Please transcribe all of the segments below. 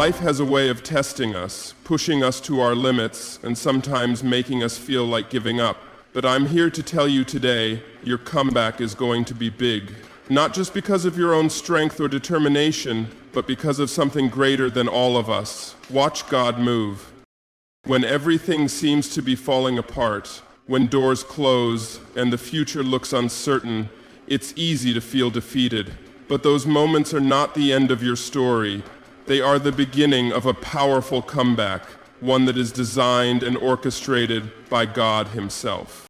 Life has a way of testing us, pushing us to our limits, and sometimes making us feel like giving up. But I'm here to tell you today, your comeback is going to be big. Not just because of your own strength or determination, but because of something greater than all of us. Watch God move. When everything seems to be falling apart, when doors close and the future looks uncertain, it's easy to feel defeated. But those moments are not the end of your story. They are the beginning of a powerful comeback, one that is designed and orchestrated by God Himself.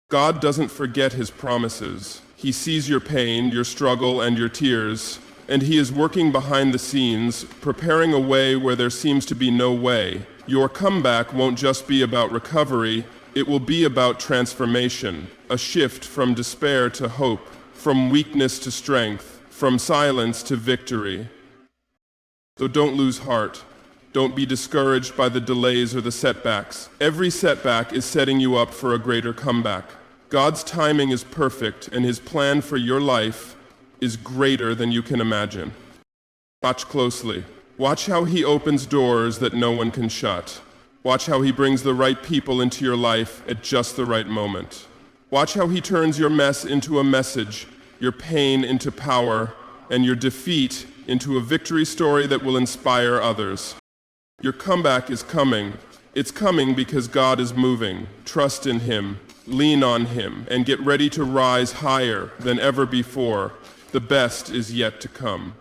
God doesn't forget His promises. He sees your pain, your struggle, and your tears, and He is working behind the scenes, preparing a way where there seems to be no way. Your comeback won't just be about recovery, it will be about transformation, a shift from despair to hope, from weakness to strength, from silence to victory. So don't lose heart. Don't be discouraged by the delays or the setbacks. Every setback is setting you up for a greater comeback. God's timing is perfect, and His plan for your life is greater than you can imagine. Watch closely. Watch how He opens doors that no one can shut. Watch how He brings the right people into your life at just the right moment. Watch how He turns your mess into a message, your pain into power, and your defeat into a victory story that will inspire others. Your comeback is coming. It's coming because God is moving. Trust in Him, lean on Him, and get ready to rise higher than ever before. The best is yet to come.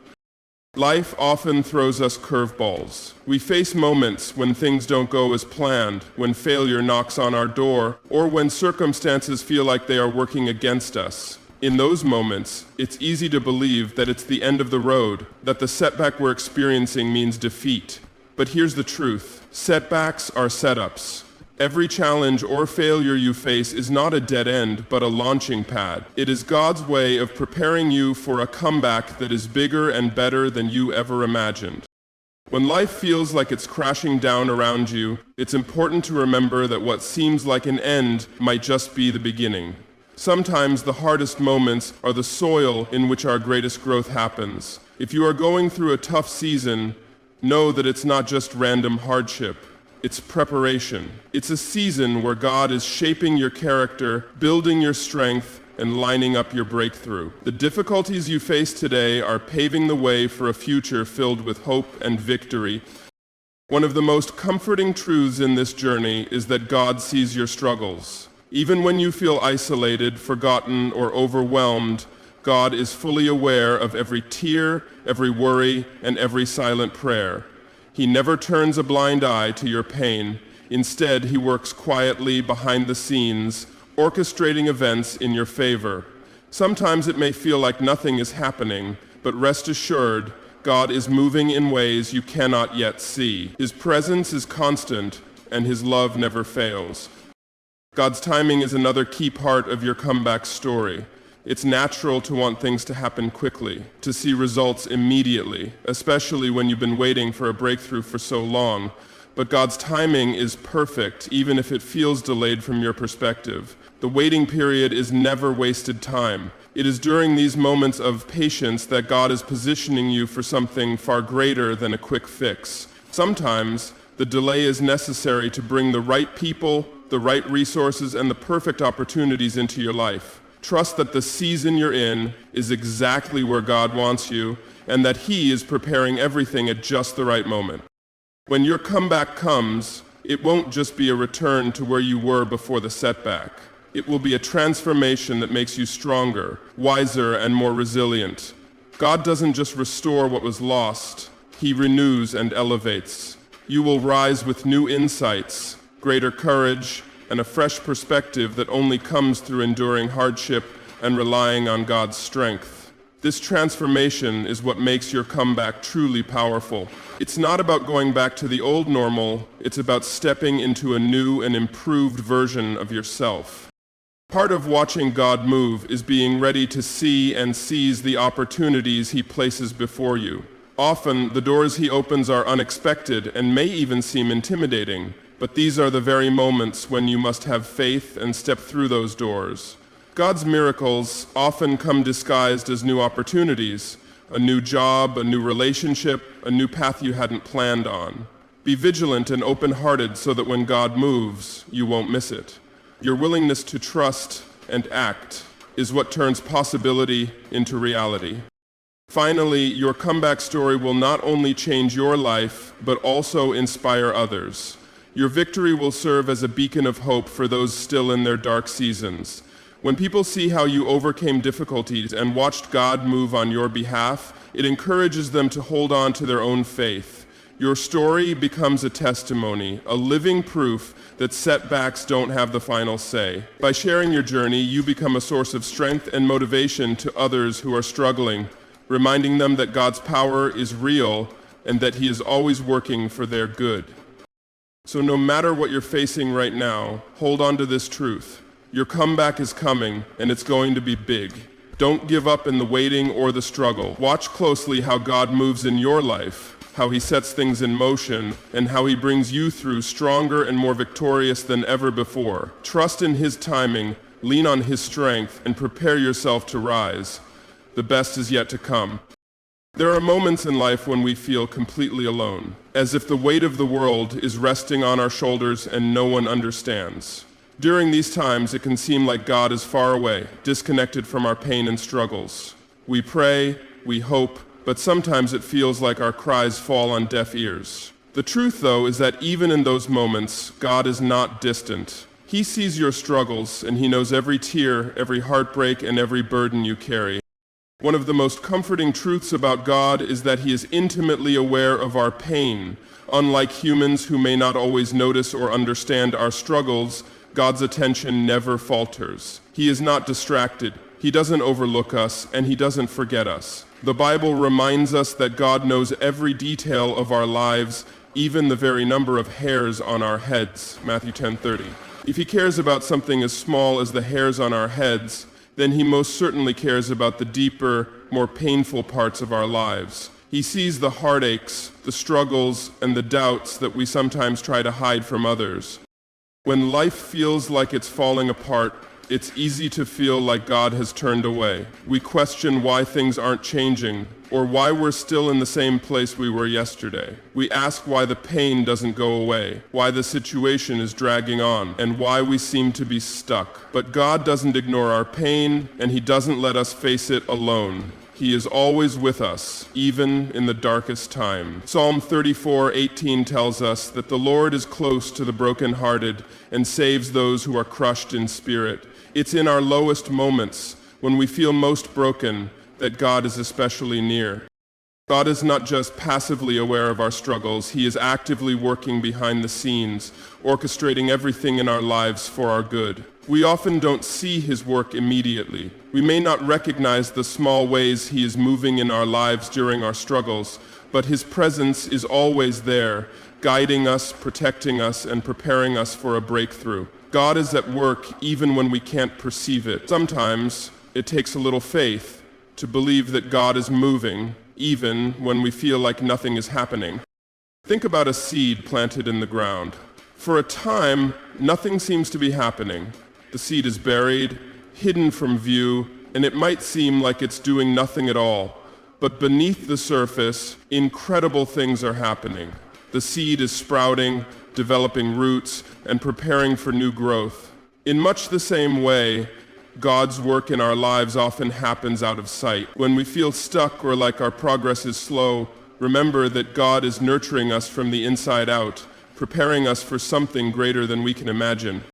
Life often throws us curveballs. We face moments when things don't go as planned, when failure knocks on our door, or when circumstances feel like they are working against us. In those moments, it's easy to believe that it's the end of the road, that the setback we're experiencing means defeat. But here's the truth. Setbacks are setups. Every challenge or failure you face is not a dead end, but a launching pad. It is God's way of preparing you for a comeback that is bigger and better than you ever imagined. When life feels like it's crashing down around you, it's important to remember that what seems like an end might just be the beginning. Sometimes the hardest moments are the soil in which our greatest growth happens. If you are going through a tough season, know that it's not just random hardship. It's preparation. It's a season where God is shaping your character, building your strength, and lining up your breakthrough. The difficulties you face today are paving the way for a future filled with hope and victory. One of the most comforting truths in this journey is that God sees your struggles. Even when you feel isolated, forgotten, or overwhelmed, God is fully aware of every tear, every worry, and every silent prayer. He never turns a blind eye to your pain. Instead, He works quietly behind the scenes, orchestrating events in your favor. Sometimes it may feel like nothing is happening, but rest assured, God is moving in ways you cannot yet see. His presence is constant, and His love never fails. God's timing is another key part of your comeback story. It's natural to want things to happen quickly, to see results immediately, especially when you've been waiting for a breakthrough for so long. But God's timing is perfect, even if it feels delayed from your perspective. The waiting period is never wasted time. It is during these moments of patience that God is positioning you for something far greater than a quick fix. Sometimes, the delay is necessary to bring the right people, the right resources, and the perfect opportunities into your life. Trust that the season you're in is exactly where God wants you, and that He is preparing everything at just the right moment. When your comeback comes, it won't just be a return to where you were before the setback. It will be a transformation that makes you stronger, wiser, and more resilient. God doesn't just restore what was lost, He renews and elevates. You will rise with new insights, greater courage, and a fresh perspective that only comes through enduring hardship and relying on God's strength. This transformation is what makes your comeback truly powerful. It's not about going back to the old normal, it's about stepping into a new and improved version of yourself. Part of watching God move is being ready to see and seize the opportunities He places before you. Often, the doors He opens are unexpected and may even seem intimidating, but these are the very moments when you must have faith and step through those doors. God's miracles often come disguised as new opportunities, a new job, a new relationship, a new path you hadn't planned on. Be vigilant and open-hearted so that when God moves, you won't miss it. Your willingness to trust and act is what turns possibility into reality. Finally, your comeback story will not only change your life, but also inspire others. Your victory will serve as a beacon of hope for those still in their dark seasons. When people see how you overcame difficulties and watched God move on your behalf, it encourages them to hold on to their own faith. Your story becomes a testimony, a living proof that setbacks don't have the final say. By sharing your journey, you become a source of strength and motivation to others who are struggling, reminding them that God's power is real and that He is always working for their good. So no matter what you're facing right now, hold on to this truth. Your comeback is coming, and it's going to be big. Don't give up in the waiting or the struggle. Watch closely how God moves in your life, how He sets things in motion, and how He brings you through stronger and more victorious than ever before. Trust in His timing, lean on His strength, and prepare yourself to rise. The best is yet to come. There are moments in life when we feel completely alone, as if the weight of the world is resting on our shoulders and no one understands. During these times, it can seem like God is far away, disconnected from our pain and struggles. We pray, we hope, but sometimes it feels like our cries fall on deaf ears. The truth, though, is that even in those moments, God is not distant. He sees your struggles, and He knows every tear, every heartbreak, and every burden you carry. One of the most comforting truths about God is that He is intimately aware of our pain. Unlike humans who may not always notice or understand our struggles, God's attention never falters. He is not distracted. He doesn't overlook us, and He doesn't forget us. The Bible reminds us that God knows every detail of our lives, even the very number of hairs on our heads. Matthew 10:30. If He cares about something as small as the hairs on our heads, then He most certainly cares about the deeper, more painful parts of our lives. He sees the heartaches, the struggles, and the doubts that we sometimes try to hide from others. When life feels like it's falling apart, it's easy to feel like God has turned away. We question why things aren't changing, or why we're still in the same place we were yesterday. We ask why the pain doesn't go away, why the situation is dragging on, and why we seem to be stuck. But God doesn't ignore our pain, and He doesn't let us face it alone. He is always with us, even in the darkest time. Psalm 34:18 tells us that the Lord is close to the brokenhearted and saves those who are crushed in spirit. It's in our lowest moments, when we feel most broken, that God is especially near. God is not just passively aware of our struggles, He is actively working behind the scenes, orchestrating everything in our lives for our good. We often don't see His work immediately. We may not recognize the small ways He is moving in our lives during our struggles, but His presence is always there, guiding us, protecting us, and preparing us for a breakthrough. God is at work even when we can't perceive it. Sometimes it takes a little faith to believe that God is moving, even when we feel like nothing is happening. Think about a seed planted in the ground. For a time, nothing seems to be happening. The seed is buried, hidden from view, and it might seem like it's doing nothing at all. But beneath the surface, incredible things are happening. The seed is sprouting, developing roots, and preparing for new growth. In much the same way, God's work in our lives often happens out of sight. When we feel stuck or like our progress is slow, remember that God is nurturing us from the inside out, preparing us for something greater than we can imagine.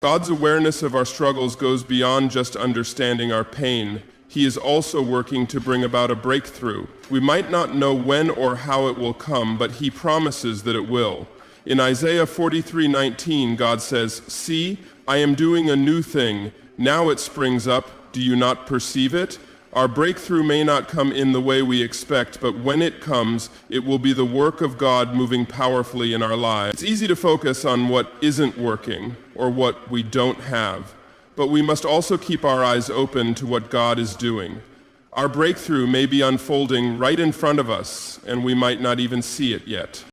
God's awareness of our struggles goes beyond just understanding our pain. He is also working to bring about a breakthrough. We might not know when or how it will come, but He promises that it will. In Isaiah 43:19, God says, "See, I am doing a new thing. Now it springs up. Do you not perceive it?" Our breakthrough may not come in the way we expect, but when it comes, it will be the work of God moving powerfully in our lives. It's easy to focus on what isn't working or what we don't have, but we must also keep our eyes open to what God is doing. Our breakthrough may be unfolding right in front of us, and we might not even see it yet.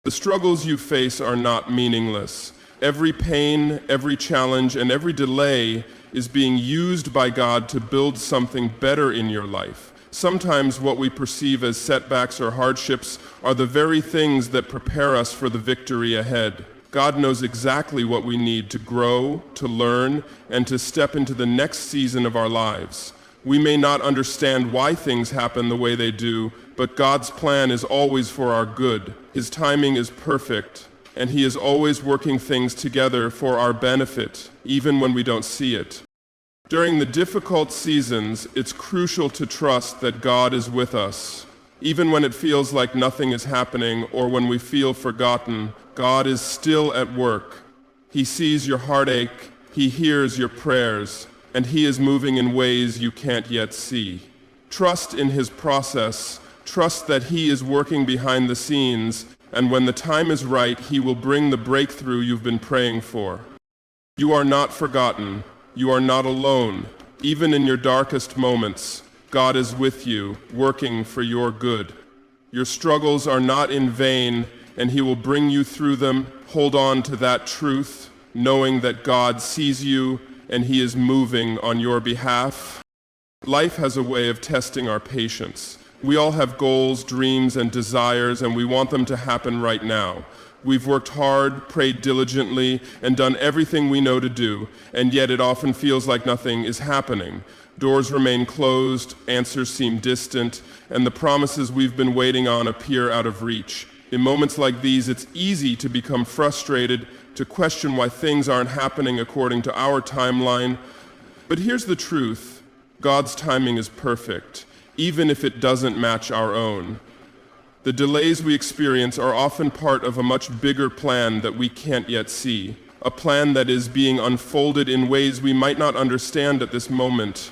The struggles you face are not meaningless. Every pain, every challenge, and every delay is being used by God to build something better in your life. Sometimes what we perceive as setbacks or hardships are the very things that prepare us for the victory ahead. God knows exactly what we need to grow, to learn, and to step into the next season of our lives. We may not understand why things happen the way they do, but God's plan is always for our good. His timing is perfect, and He is always working things together for our benefit, even when we don't see it. During the difficult seasons, it's crucial to trust that God is with us. Even when it feels like nothing is happening or when we feel forgotten, God is still at work. He sees your heartache, He hears your prayers, and He is moving in ways you can't yet see. Trust in His process. Trust that He is working behind the scenes, and when the time is right, He will bring the breakthrough you've been praying for. You are not forgotten. You are not alone. Even in your darkest moments, God is with you, working for your good. Your struggles are not in vain, and He will bring you through them. Hold on to that truth, knowing that God sees you and He is moving on your behalf. Life has a way of testing our patience. We all have goals, dreams, and desires, and we want them to happen right now. We've worked hard, prayed diligently, and done everything we know to do, and yet it often feels like nothing is happening. Doors remain closed, answers seem distant, and the promises we've been waiting on appear out of reach. In moments like these, it's easy to become frustrated, to question why things aren't happening according to our timeline. But here's the truth: God's timing is perfect, even if it doesn't match our own. The delays we experience are often part of a much bigger plan that we can't yet see, a plan that is being unfolded in ways we might not understand at this moment.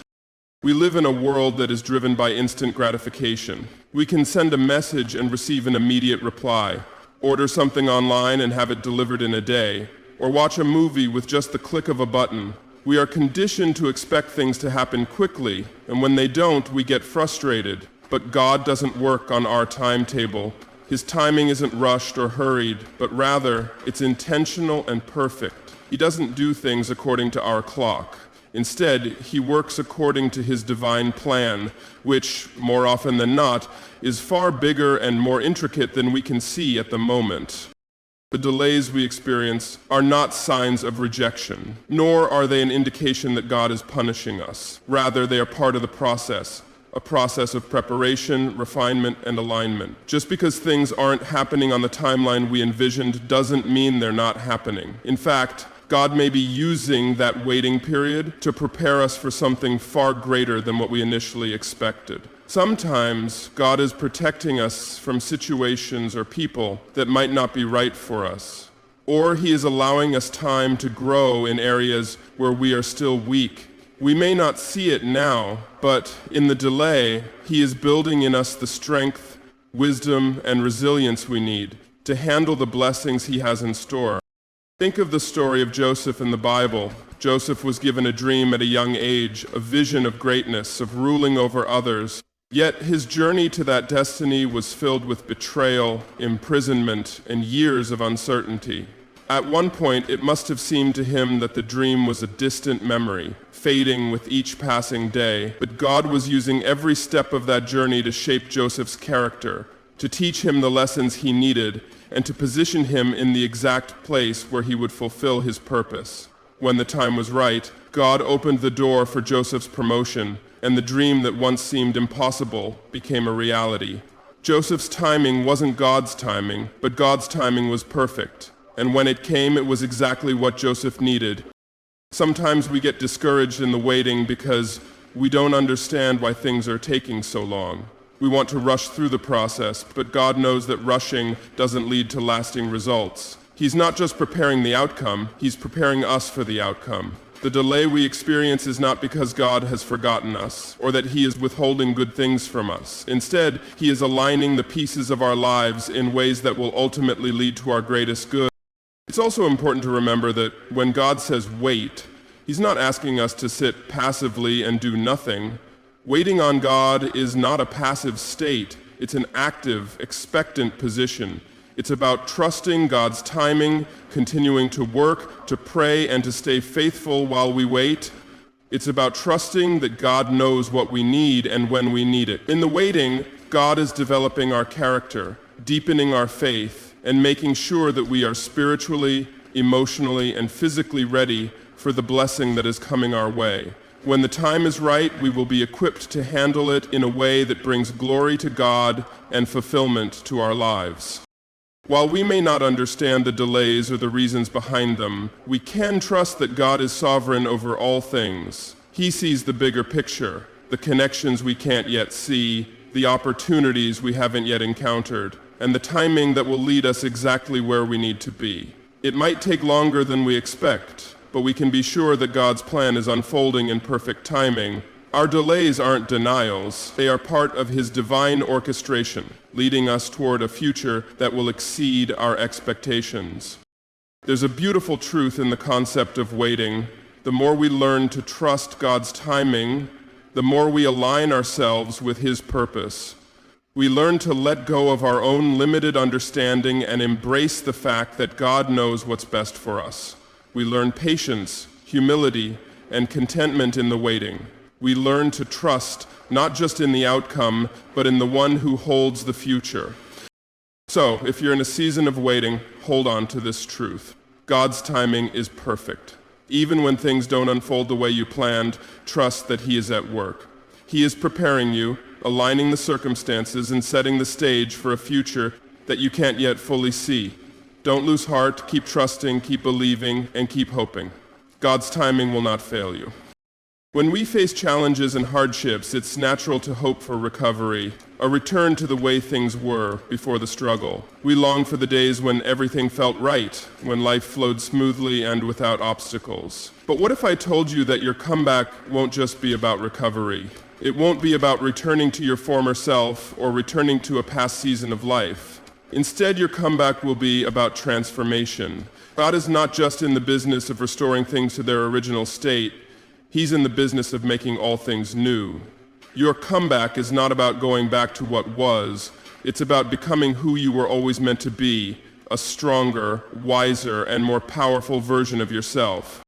We live in a world that is driven by instant gratification. We can send a message and receive an immediate reply, order something online and have it delivered in a day, or watch a movie with just the click of a button. We are conditioned to expect things to happen quickly, and when they don't, we get frustrated. But God doesn't work on our timetable. His timing isn't rushed or hurried, but rather, it's intentional and perfect. He doesn't do things according to our clock. Instead, He works according to His divine plan, which, more often than not, is far bigger and more intricate than we can see at the moment. The delays we experience are not signs of rejection, nor are they an indication that God is punishing us. Rather, they are part of the process, a process of preparation, refinement, and alignment. Just because things aren't happening on the timeline we envisioned doesn't mean they're not happening. In fact, God may be using that waiting period to prepare us for something far greater than what we initially expected. Sometimes God is protecting us from situations or people that might not be right for us. Or He is allowing us time to grow in areas where we are still weak. We may not see it now, but in the delay, He is building in us the strength, wisdom, and resilience we need to handle the blessings He has in store. Think of the story of Joseph in the Bible. Joseph was given a dream at a young age, a vision of greatness, of ruling over others. Yet his journey to that destiny was filled with betrayal, imprisonment, and years of uncertainty. At one point, it must have seemed to him that the dream was a distant memory, fading with each passing day. But God was using every step of that journey to shape Joseph's character, to teach him the lessons he needed, and to position him in the exact place where he would fulfill his purpose. When the time was right, God opened the door for Joseph's promotion, and the dream that once seemed impossible became a reality. Joseph's timing wasn't God's timing, but God's timing was perfect. And when it came, it was exactly what Joseph needed. Sometimes we get discouraged in the waiting because we don't understand why things are taking so long. We want to rush through the process, but God knows that rushing doesn't lead to lasting results. He's not just preparing the outcome, He's preparing us for the outcome. The delay we experience is not because God has forgotten us, or that He is withholding good things from us. Instead, He is aligning the pieces of our lives in ways that will ultimately lead to our greatest good. It's also important to remember that when God says wait, He's not asking us to sit passively and do nothing. Waiting on God is not a passive state. It's an active, expectant position. It's about trusting God's timing, continuing to work, to pray, and to stay faithful while we wait. It's about trusting that God knows what we need and when we need it. In the waiting, God is developing our character, deepening our faith, and making sure that we are spiritually, emotionally, and physically ready for the blessing that is coming our way. When the time is right, we will be equipped to handle it in a way that brings glory to God and fulfillment to our lives. While we may not understand the delays or the reasons behind them, we can trust that God is sovereign over all things. He sees the bigger picture, the connections we can't yet see, the opportunities we haven't yet encountered, and the timing that will lead us exactly where we need to be. It might take longer than we expect, but we can be sure that God's plan is unfolding in perfect timing. Our delays aren't denials, they are part of His divine orchestration, leading us toward a future that will exceed our expectations. There's a beautiful truth in the concept of waiting. The more we learn to trust God's timing, the more we align ourselves with His purpose. We learn to let go of our own limited understanding and embrace the fact that God knows what's best for us. We learn patience, humility, and contentment in the waiting. We learn to trust not just in the outcome, but in the one who holds the future. So, if you're in a season of waiting, hold on to this truth. God's timing is perfect. Even when things don't unfold the way you planned, trust that He is at work. He is preparing you, aligning the circumstances, and setting the stage for a future that you can't yet fully see. Don't lose heart, keep trusting, keep believing, and keep hoping. God's timing will not fail you. When we face challenges and hardships, it's natural to hope for recovery, a return to the way things were before the struggle. We long for the days when everything felt right, when life flowed smoothly and without obstacles. But what if I told you that your comeback won't just be about recovery? It won't be about returning to your former self or returning to a past season of life. Instead, your comeback will be about transformation. God is not just in the business of restoring things to their original state. He's in the business of making all things new. Your comeback is not about going back to what was. It's about becoming who you were always meant to be, a stronger, wiser, and more powerful version of yourself.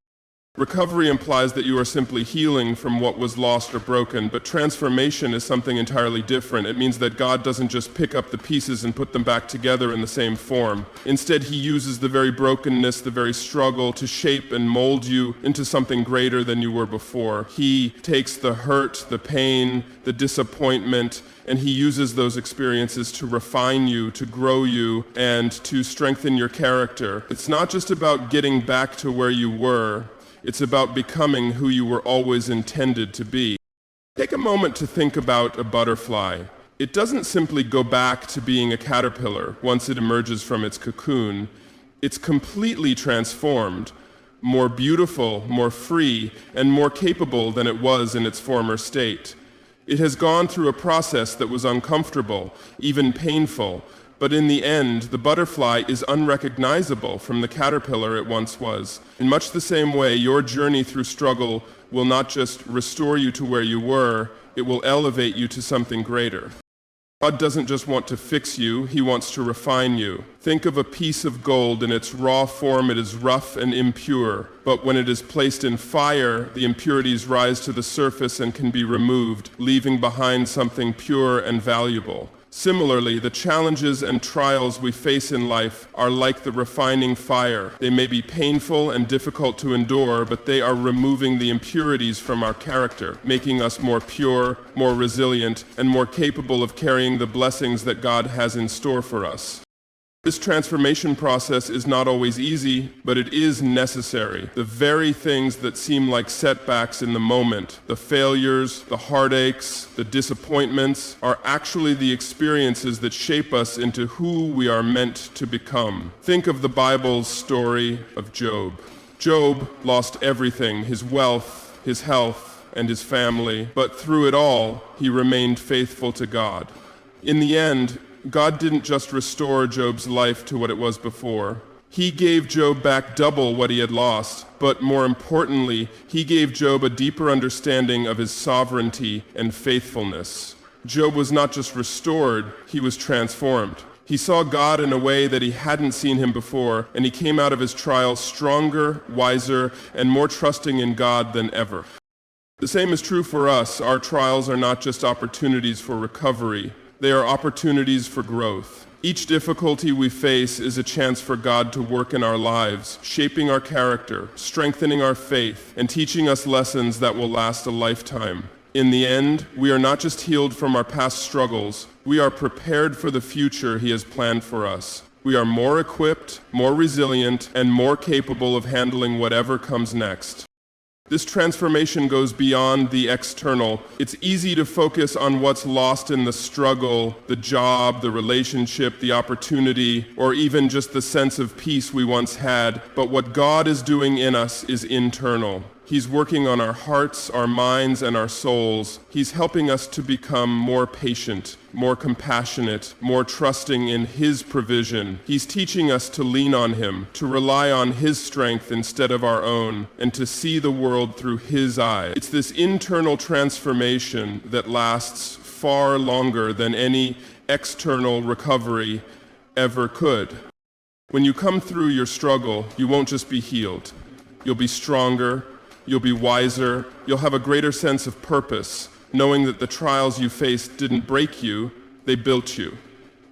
Recovery implies that you are simply healing from what was lost or broken, but transformation is something entirely different. It means that God doesn't just pick up the pieces and put them back together in the same form. Instead, He uses the very brokenness, the very struggle to shape and mold you into something greater than you were before. He takes the hurt, the pain, the disappointment, and He uses those experiences to refine you, to grow you, and to strengthen your character. It's not just about getting back to where you were. It's about becoming who you were always intended to be. Take a moment to think about a butterfly. It doesn't simply go back to being a caterpillar once it emerges from its cocoon. It's completely transformed, more beautiful, more free, and more capable than it was in its former state. It has gone through a process that was uncomfortable, even painful, but in the end, the butterfly is unrecognizable from the caterpillar it once was. In much the same way, your journey through struggle will not just restore you to where you were, it will elevate you to something greater. God doesn't just want to fix you, He wants to refine you. Think of a piece of gold. In its raw form, it is rough and impure, but when it is placed in fire, the impurities rise to the surface and can be removed, leaving behind something pure and valuable. Similarly, the challenges and trials we face in life are like the refining fire. They may be painful and difficult to endure, but they are removing the impurities from our character, making us more pure, more resilient, and more capable of carrying the blessings that God has in store for us. This transformation process is not always easy, but it is necessary. The very things that seem like setbacks in the moment, the failures, the heartaches, the disappointments, are actually the experiences that shape us into who we are meant to become. Think of the Bible's story of Job. Job lost everything, his wealth, his health, and his family, but through it all, he remained faithful to God. In the end, God didn't just restore Job's life to what it was before. He gave Job back double what he had lost, but more importantly, He gave Job a deeper understanding of His sovereignty and faithfulness. Job was not just restored, he was transformed. He saw God in a way that he hadn't seen Him before, and he came out of his trial stronger, wiser, and more trusting in God than ever. The same is true for us. Our trials are not just opportunities for recovery, they are opportunities for growth. Each difficulty we face is a chance for God to work in our lives, shaping our character, strengthening our faith, and teaching us lessons that will last a lifetime. In the end, we are not just healed from our past struggles, we are prepared for the future He has planned for us. We are more equipped, more resilient, and more capable of handling whatever comes next. This transformation goes beyond the external. It's easy to focus on what's lost in the struggle, the job, the relationship, the opportunity, or even just the sense of peace we once had. But what God is doing in us is internal. He's working on our hearts, our minds, and our souls. He's helping us to become more patient, more compassionate, more trusting in His provision. He's teaching us to lean on Him, to rely on His strength instead of our own, and to see the world through His eyes. It's this internal transformation that lasts far longer than any external recovery ever could. When you come through your struggle, you won't just be healed. You'll be stronger. You'll be wiser, you'll have a greater sense of purpose, knowing that the trials you faced didn't break you, they built you.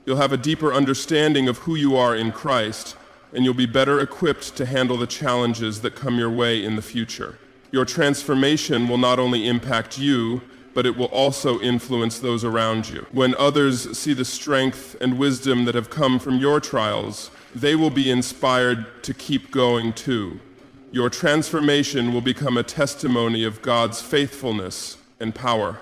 You'll have a deeper understanding of who you are in Christ, and you'll be better equipped to handle the challenges that come your way in the future. Your transformation will not only impact you, but it will also influence those around you. When others see the strength and wisdom that have come from your trials, they will be inspired to keep going too. Your transformation will become a testimony of God's faithfulness and power.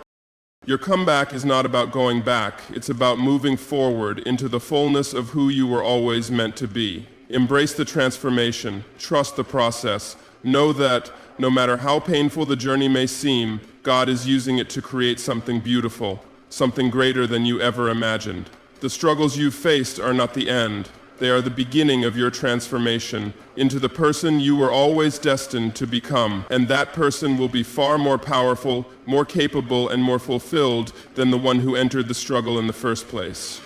Your comeback is not about going back, it's about moving forward into the fullness of who you were always meant to be. Embrace the transformation, trust the process, know that no matter how painful the journey may seem, God is using it to create something beautiful, something greater than you ever imagined. The struggles you've faced are not the end. They are the beginning of your transformation into the person you were always destined to become, and that person will be far more powerful, more capable, and more fulfilled than the one who entered the struggle in the first place.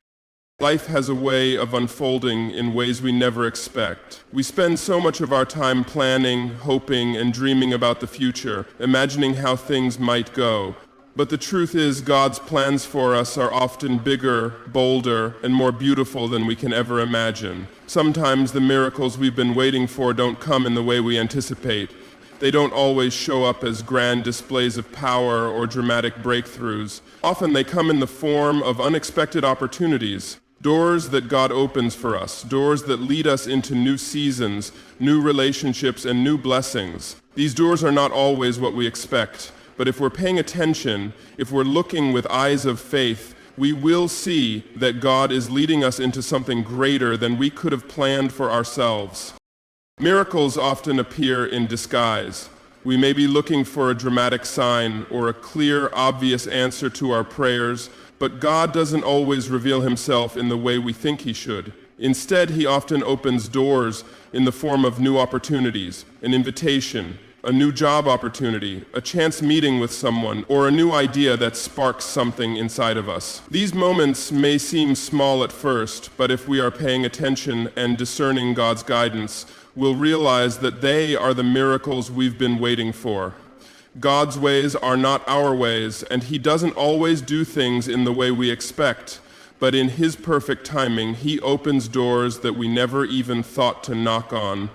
Life has a way of unfolding in ways we never expect. We spend so much of our time planning, hoping, and dreaming about the future, imagining how things might go. But the truth is, God's plans for us are often bigger, bolder, and more beautiful than we can ever imagine. Sometimes the miracles we've been waiting for don't come in the way we anticipate. They don't always show up as grand displays of power or dramatic breakthroughs. Often they come in the form of unexpected opportunities, doors that God opens for us, doors that lead us into new seasons, new relationships, and new blessings. These doors are not always what we expect. But if we're paying attention, if we're looking with eyes of faith, we will see that God is leading us into something greater than we could have planned for ourselves. Miracles often appear in disguise. We may be looking for a dramatic sign or a clear, obvious answer to our prayers, but God doesn't always reveal Himself in the way we think He should. Instead, He often opens doors in the form of new opportunities, an invitation, a new job opportunity, a chance meeting with someone, or a new idea that sparks something inside of us. These moments may seem small at first, but if we are paying attention and discerning God's guidance, we'll realize that they are the miracles we've been waiting for. God's ways are not our ways, and He doesn't always do things in the way we expect, but in His perfect timing, He opens doors that we never even thought to knock on.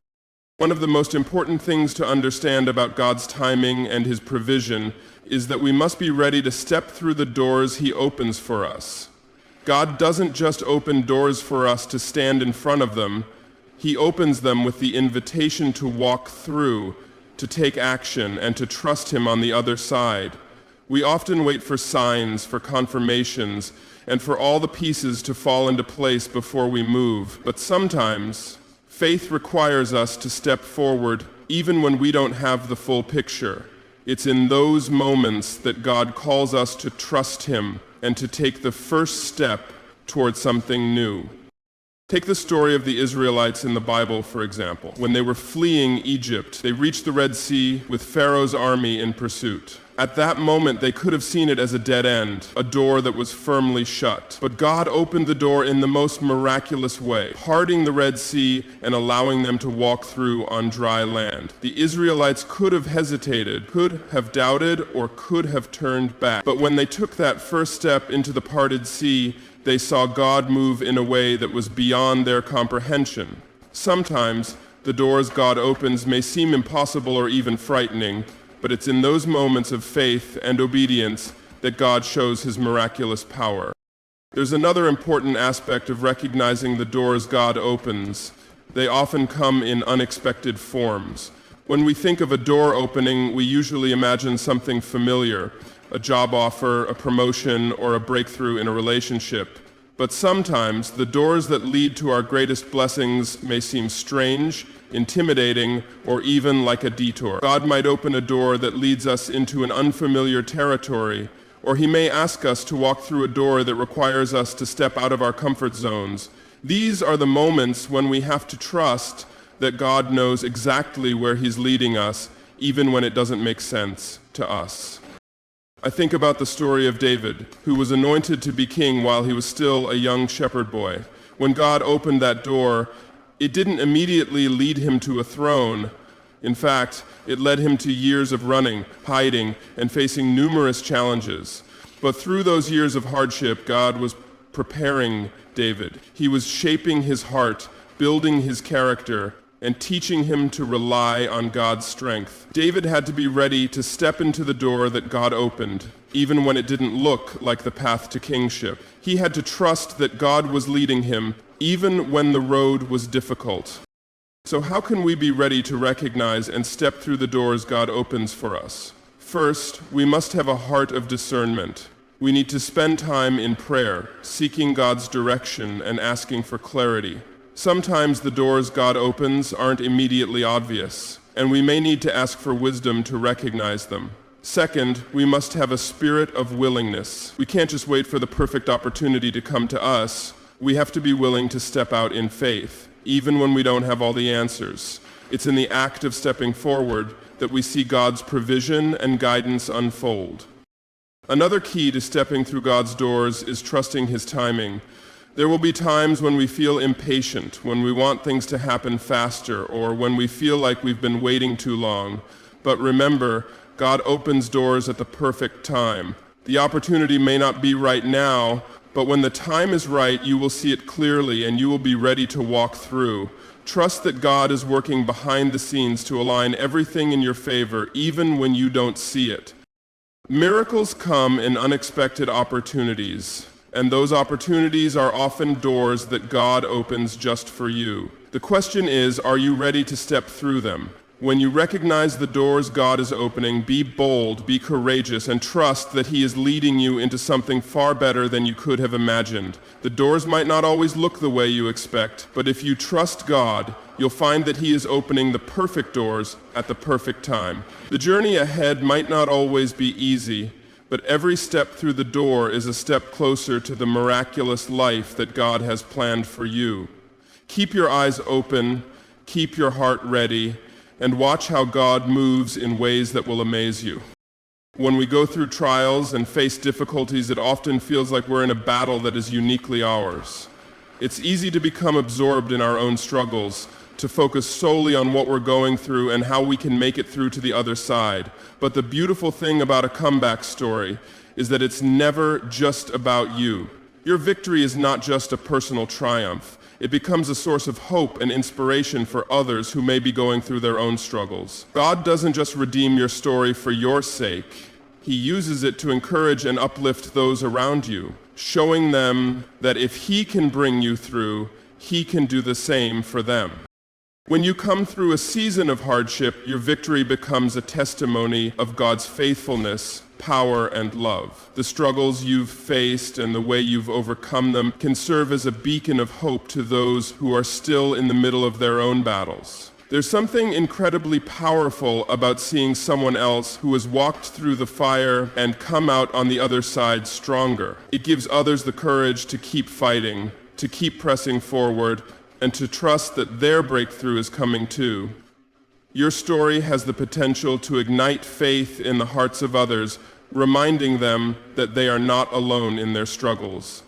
One of the most important things to understand about God's timing and His provision is that we must be ready to step through the doors He opens for us. God doesn't just open doors for us to stand in front of them. He opens them with the invitation to walk through, to take action, and to trust Him on the other side. We often wait for signs, for confirmations, and for all the pieces to fall into place before we move. But sometimes faith requires us to step forward even when we don't have the full picture. It's in those moments that God calls us to trust Him and to take the first step towards something new. Take the story of the Israelites in the Bible, for example. When they were fleeing Egypt, they reached the Red Sea with Pharaoh's army in pursuit. At that moment, they could have seen it as a dead end, a door that was firmly shut. But God opened the door in the most miraculous way, parting the Red Sea and allowing them to walk through on dry land. The Israelites could have hesitated, could have doubted, or could have turned back. But when they took that first step into the parted sea, they saw God move in a way that was beyond their comprehension. Sometimes, the doors God opens may seem impossible or even frightening, but it's in those moments of faith and obedience that God shows his miraculous power. There's another important aspect of recognizing the doors God opens. They often come in unexpected forms. When we think of a door opening, we usually imagine something familiar, a job offer, a promotion, or a breakthrough in a relationship. But sometimes the doors that lead to our greatest blessings may seem strange, intimidating, or even like a detour. God might open a door that leads us into an unfamiliar territory, or he may ask us to walk through a door that requires us to step out of our comfort zones. These are the moments when we have to trust that God knows exactly where he's leading us, even when it doesn't make sense to us. I think about the story of David, who was anointed to be king while he was still a young shepherd boy. When God opened that door, it didn't immediately lead him to a throne. In fact, it led him to years of running, hiding, and facing numerous challenges. But through those years of hardship, God was preparing David. He was shaping his heart, building his character, and teaching him to rely on God's strength. David had to be ready to step into the door that God opened, even when it didn't look like the path to kingship. He had to trust that God was leading him, even when the road was difficult. So how can we be ready to recognize and step through the doors God opens for us? First, we must have a heart of discernment. We need to spend time in prayer, seeking God's direction and asking for clarity. Sometimes the doors God opens aren't immediately obvious, and we may need to ask for wisdom to recognize them. Second, we must have a spirit of willingness. We can't just wait for the perfect opportunity to come to us. We have to be willing to step out in faith, even when we don't have all the answers. It's in the act of stepping forward that we see God's provision and guidance unfold. Another key to stepping through God's doors is trusting his timing. There will be times when we feel impatient, when we want things to happen faster, or when we feel like we've been waiting too long. But remember, God opens doors at the perfect time. The opportunity may not be right now, but when the time is right, you will see it clearly and you will be ready to walk through. Trust that God is working behind the scenes to align everything in your favor, even when you don't see it. Miracles come in unexpected opportunities. And those opportunities are often doors that God opens just for you. The question is, are you ready to step through them? When you recognize the doors God is opening, be bold, be courageous, and trust that he is leading you into something far better than you could have imagined. The doors might not always look the way you expect, but if you trust God, you'll find that he is opening the perfect doors at the perfect time. The journey ahead might not always be easy, but every step through the door is a step closer to the miraculous life that God has planned for you. Keep your eyes open, keep your heart ready, and watch how God moves in ways that will amaze you. When we go through trials and face difficulties, it often feels like we're in a battle that is uniquely ours. It's easy to become absorbed in our own struggles, to focus solely on what we're going through and how we can make it through to the other side. But the beautiful thing about a comeback story is that it's never just about you. Your victory is not just a personal triumph. It becomes a source of hope and inspiration for others who may be going through their own struggles. God doesn't just redeem your story for your sake. He uses it to encourage and uplift those around you, showing them that if he can bring you through, he can do the same for them. When you come through a season of hardship, your victory becomes a testimony of God's faithfulness, power, and love. The struggles you've faced and the way you've overcome them can serve as a beacon of hope to those who are still in the middle of their own battles. There's something incredibly powerful about seeing someone else who has walked through the fire and come out on the other side stronger. It gives others the courage to keep fighting, to keep pressing forward, and to trust that their breakthrough is coming too. Your story has the potential to ignite faith in the hearts of others, reminding them that they are not alone in their struggles.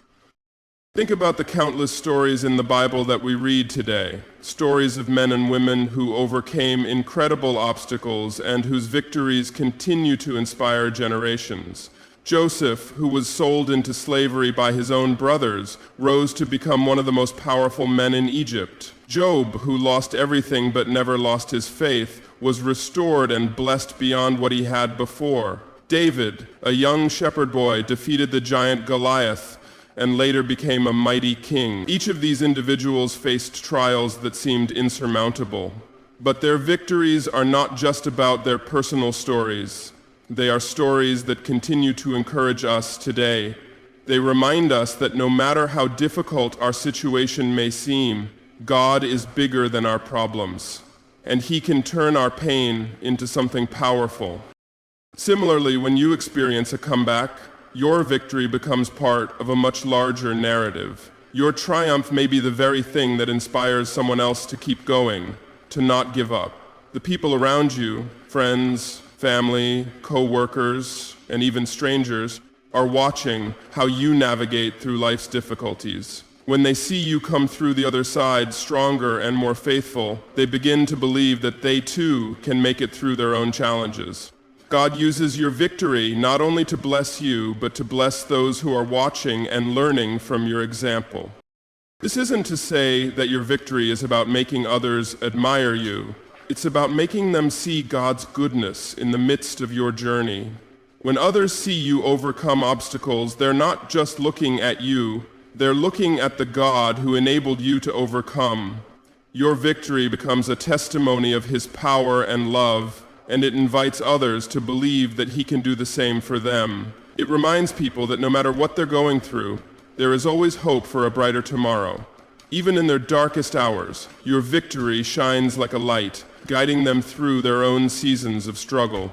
Think about the countless stories in the Bible that we read today, stories of men and women who overcame incredible obstacles and whose victories continue to inspire generations. Joseph, who was sold into slavery by his own brothers, rose to become one of the most powerful men in Egypt. Job, who lost everything but never lost his faith, was restored and blessed beyond what he had before. David, a young shepherd boy, defeated the giant Goliath and later became a mighty king. Each of these individuals faced trials that seemed insurmountable. But their victories are not just about their personal stories. They are stories that continue to encourage us today. They remind us that no matter how difficult our situation may seem, God is bigger than our problems, and He can turn our pain into something powerful. Similarly, when you experience a comeback, your victory becomes part of a much larger narrative. Your triumph may be the very thing that inspires someone else to keep going, to not give up. The people around you, friends, family, co-workers, and even strangers, are watching how you navigate through life's difficulties. When they see you come through the other side stronger and more faithful, they begin to believe that they too can make it through their own challenges. God uses your victory not only to bless you, but to bless those who are watching and learning from your example. This isn't to say that your victory is about making others admire you. It's about making them see God's goodness in the midst of your journey. When others see you overcome obstacles, they're not just looking at you, they're looking at the God who enabled you to overcome. Your victory becomes a testimony of His power and love, and it invites others to believe that He can do the same for them. It reminds people that no matter what they're going through, there is always hope for a brighter tomorrow. Even in their darkest hours, your victory shines like a light, guiding them through their own seasons of struggle.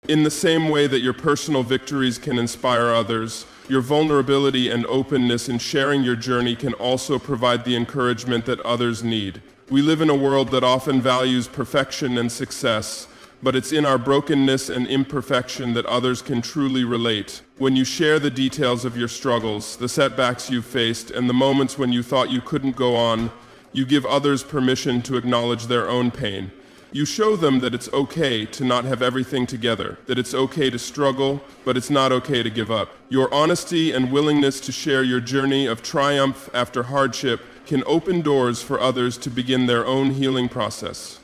In the same way that your personal victories can inspire others, your vulnerability and openness in sharing your journey can also provide the encouragement that others need. We live in a world that often values perfection and success, but it's in our brokenness and imperfection that others can truly relate. When you share the details of your struggles, the setbacks you've faced, and the moments when you thought you couldn't go on, you give others permission to acknowledge their own pain. You show them that it's okay to not have everything together, that it's okay to struggle, but it's not okay to give up. Your honesty and willingness to share your journey of triumph after hardship can open doors for others to begin their own healing process.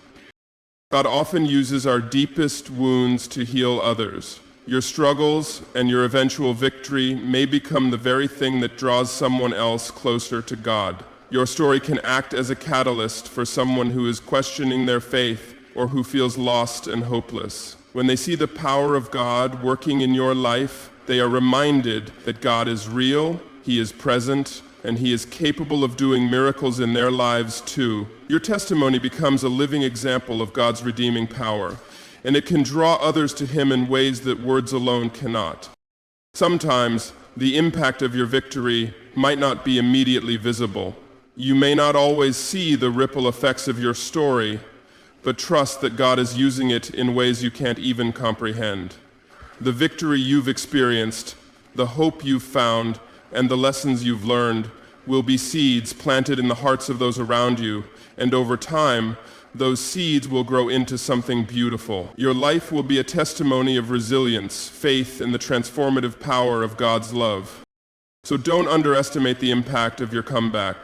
God often uses our deepest wounds to heal others. Your struggles and your eventual victory may become the very thing that draws someone else closer to God. Your story can act as a catalyst for someone who is questioning their faith or who feels lost and hopeless. When they see the power of God working in your life, they are reminded that God is real, He is present, and He is capable of doing miracles in their lives too. Your testimony becomes a living example of God's redeeming power, and it can draw others to Him in ways that words alone cannot. Sometimes, the impact of your victory might not be immediately visible. You may not always see the ripple effects of your story, but trust that God is using it in ways you can't even comprehend. The victory you've experienced, the hope you've found, and the lessons you've learned will be seeds planted in the hearts of those around you, and over time, those seeds will grow into something beautiful. Your life will be a testimony of resilience, faith, and the transformative power of God's love. So don't underestimate the impact of your comeback.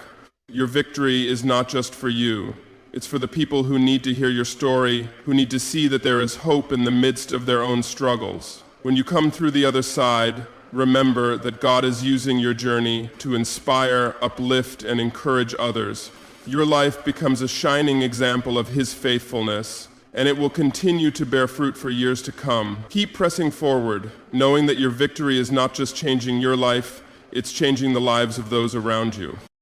Your victory is not just for you. It's for the people who need to hear your story, who need to see that there is hope in the midst of their own struggles. When you come through the other side, remember that God is using your journey to inspire, uplift, and encourage others. Your life becomes a shining example of His faithfulness, and it will continue to bear fruit for years to come. Keep pressing forward, knowing that your victory is not just changing your life, it's changing the lives of those around you.